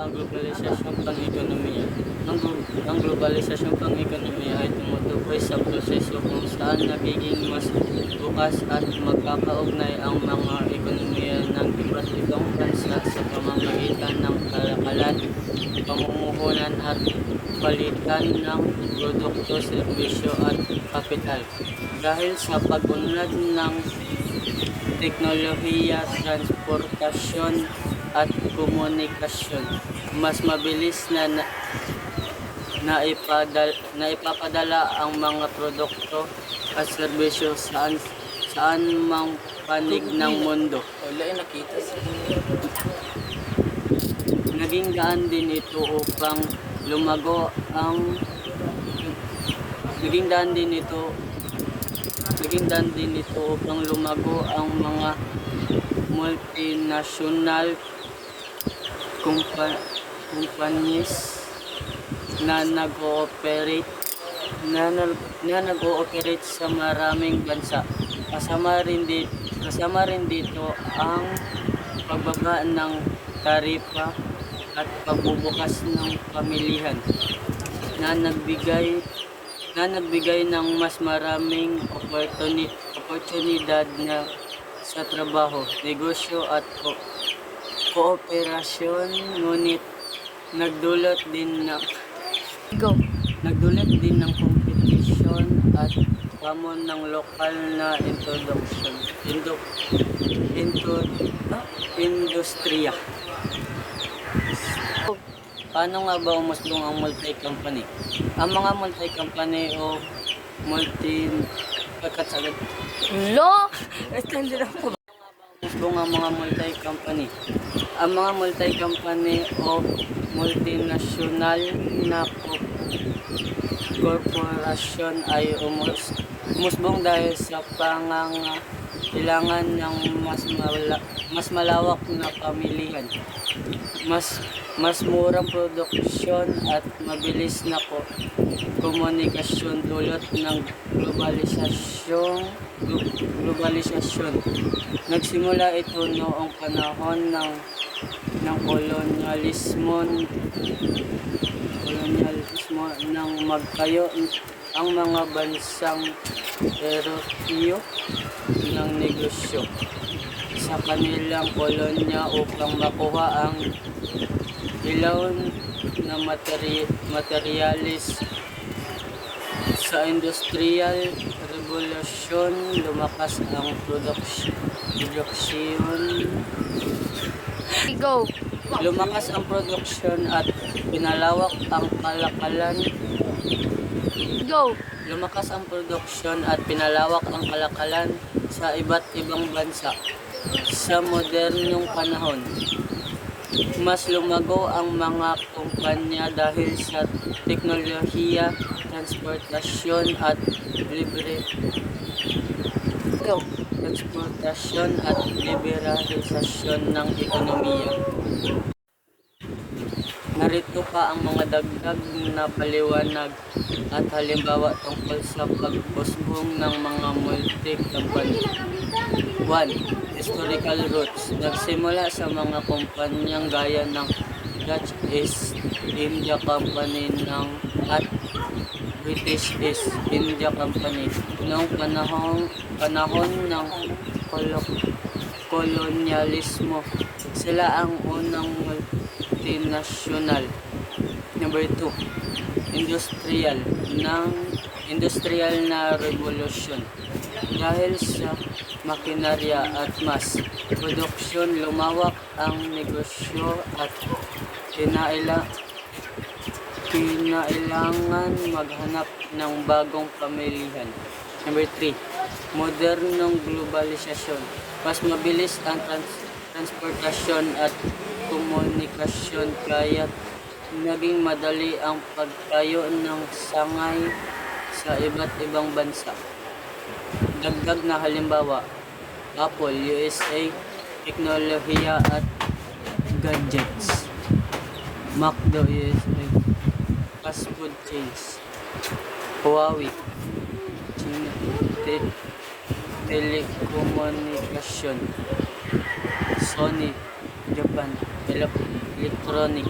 Ang globalisasyong pang-ekonomiya. Ang globalisasyong pang-ekonomiya ay tumutukoy sa proseso kung saan nagiging mas bukas at magkakaugnay ang mga ekonomiya ng iba't ibang bansa sa pamamagitan ng kalakalan, pamumuhunan at palitan ng produkto, serbisyo at kapital. Dahil sa pag-unlad ng teknolohiya, transportasyon at komunikasyon, mas mabilis na naipapadala ang mga produkto at serbisyo saan mang panig ng mundo. Naging daan din ito upang lumago ang mga multinational companies na nag-ooperate sa maraming bansa. Kasama rin dito ang pagbaba ng taripa at pagbubukas ng pamilihan na nagbigay ng mas maraming oportunidad na sa trabaho, negosyo at kooperasyon, ngunit nagdulot din ng kompetisyon at hamon ng lokal na industriya. Paano nga ba umusbong ang multi-company? Ang mga multi-company o umusbong ang mga multi-company. Ang mga multi-company o multinational na korporasyon ay umusbong dahil sa pangangailangan ng mas malawak na pamilihan, mas murang produksyon at mabilis na komunikasyon dulot ng globalisasyon. Nagsimula ito noong panahon ng kolonyalismo nang magkayo ang mga bansang Europeo ng negosyo sa kanilang kolonya upang makuha ang ilaw na materialis. Sa industrial revolution, lumakas ang produksyon at pinalawak ang kalakalan sa iba't ibang bansa. Sa modernong panahon, mas lumago ang mga kumpanya dahil sa teknolohiya, transportasyon at liberalisasyon ng ekonomiya. Narito pa ang mga dagdag na paliwanag at halimbawa tungkol sa pag-usbong ng mga multi-company. 1. Historical roots. Nagsimula sa mga kumpanyang gaya ng Dutch East India Company at British East India Company noong panahon ng kolonyalismo. Sila ang unang multinational. Number 2. Industrial na revolution. Dahil sa makinarya at mass produksyon, lumawak ang negosyo at kinailangan maghanap ng bagong pamilihan. Number 3. Modernong globalisasyon. Mas mabilis ang transportasyon at komunikasyon kaya't naging madali ang pagtayo ng sangay sa iba't ibang bansa. Dagdag na halimbawa, Apple, USA, teknolohiya at gadgets. McDo, USA, fast food chains. Huawei, China, telekomunikasyon. Sony, Japan, electronic.